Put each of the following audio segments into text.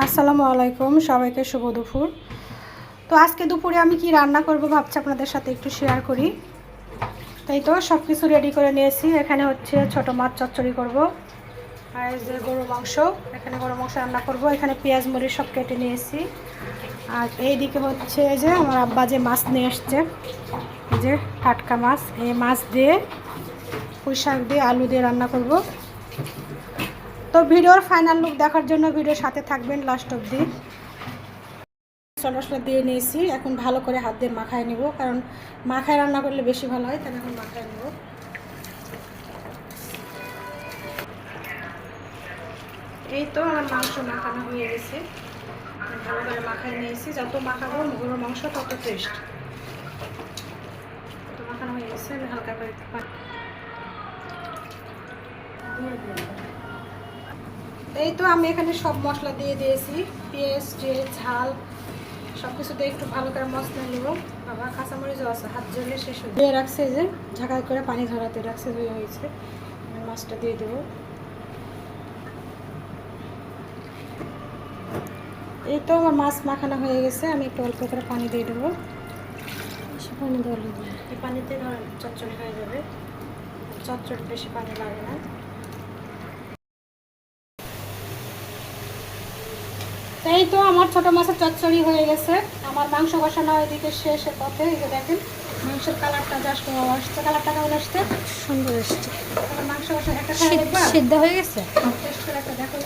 আসসালামু আলাইকুম, সবাইকে শুভ দুপুর। তো আজকে দুপুরে আমি কি রান্না করব ভাবছি আপনাদের সাথে একটু শেয়ার করি। তাই তো সব কিছু রেডি করে নিয়েছি। এখানে হচ্ছে ছোট মাছ চচ্চড়ি করব, আর এই যে গরু মাংস, এখানে গরু মাংস রান্না করব। এখানে পেঁয়াজ মরিচ সব কেটে নিয়েছি। আর এইদিকে হচ্ছে যে আমার আব্বা যে মাছ নিয়ে আসছে, এই যে টাটকা মাছ, এই মাছ দিয়ে পুঁই শাক দিয়ে আলু দিয়ে রান্না করব। তো ভিডিওর ফাইনাল লুক দেখার জন্য ভিডিওর সাথে থাকবেন লাস্ট অবধি। মশলা দিয়ে নিয়েছি, এখন ভালো করে হাত দিয়ে মাখায় নেব, কারণ মাখায় রান্না করলে বেশি ভালো হয়। তাহলে এখন মাখায় নেব। এই তো আমার মাংস মাখানো হয়ে গেছে, ভালো করে মাখায় নিয়েছি। যত মাখাবো গরুর মাংস তত টেস্ট। তো মাখানো হয়ে গেছে, আমি হালকা করে এই তো আমি এখানে সব মশলা দিয়ে দিয়েছি, পেঁয়াজ ঝাল সব কিছু দিয়ে একটু ভালো করে মশলা নেব। আবার কাঁচামরিচও আছে, হাত জ্বলে শেষ হয়ে দিয়ে রাখছে, যে ঝাঁকাই করে পানি ঝরাতে রাখছে, হয়ে হয়েছে। মাছটা দিয়ে দেবো। এই তো আমার মাছ মাখানো হয়ে গেছে, আমি একটু অল্প করে পানি দিয়ে দেবো। পানি দেওয়া এই পানিতে ধর চচ্চড়ি হয়ে যাবে, চচ্চড়ি বেশি পানি লাগে না। এই তো আমার ছোট মাছের চচ্চড়ি হয়ে গেছে। আমার মাংস কষানো এদিকে শেষের পথে। এই যে দেখেন মাংসের কালারটা জাস্ট আসছে। কালারটা কেমন আসছে? সুন্দর আসছে। মাংস কষা একটা সিদ্ধ হয়ে গেছে।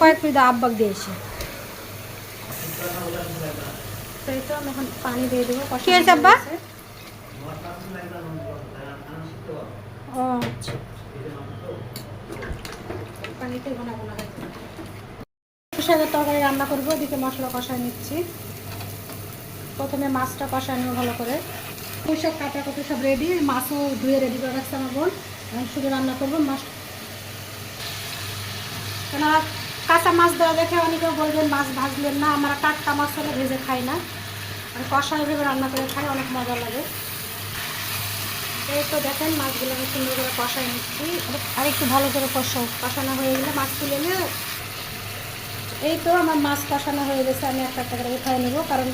কয়েক মিনিট আব্বাক দিয়েছি। এই তো আমি এখন পানি দিয়ে দেবো। কি হয়েছে আব্বা? ও আচ্ছা, পানিতে ঘন ঘন হয়। শাকের তরকারি রান্না করবো, এদিকে মশলা কষায় নিচ্ছি। প্রথমে মাছটা কষায় নেবো ভালো করে। পুঁই শাক কাটা কুটি সব রেডি, মাছও ধুয়ে রেডি করে রাখছে আমার বোন। আমি শুধু রান্না করবো। মাছ কেন কাঁচা মাছ দেওয়া দেখে অনেকেও বলবেন মাছ ভাজলেন না। আমরা টাটকা মাছ হলে ভেজে খাই না, আর কষায় ভেবে রান্না করে খাই, অনেক মজা লাগে। এই তো দেখেন মাছগুলো আমি সুন্দর করে কষায় নিচ্ছি। আর একটু ভালো করে কষানো হয়ে গেলে মাছ তুলে নিয়ে, এই তো আমার মাছ কষানো হয়ে গেছে। আমি একটা একটা করে উঠায় নেবো, কারণ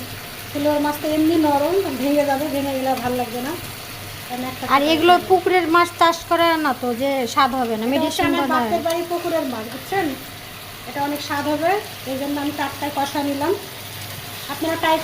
ফুলের মাছ তো এমনি নরম, ভেঙে যাবে, ভেঙে গেলে ভালো লাগবে না। আর এগুলো পুকুরের মাছ চাষ করে না, তো যে স্বাদ হবে না। মেডিসিন বাপের বাড়ি পুকুরের মাছ, বুঝছেন, এটা অনেক স্বাদ হবে। এই জন্য আমি টাটকায় কষা নিলাম। আপনারা ট্রাই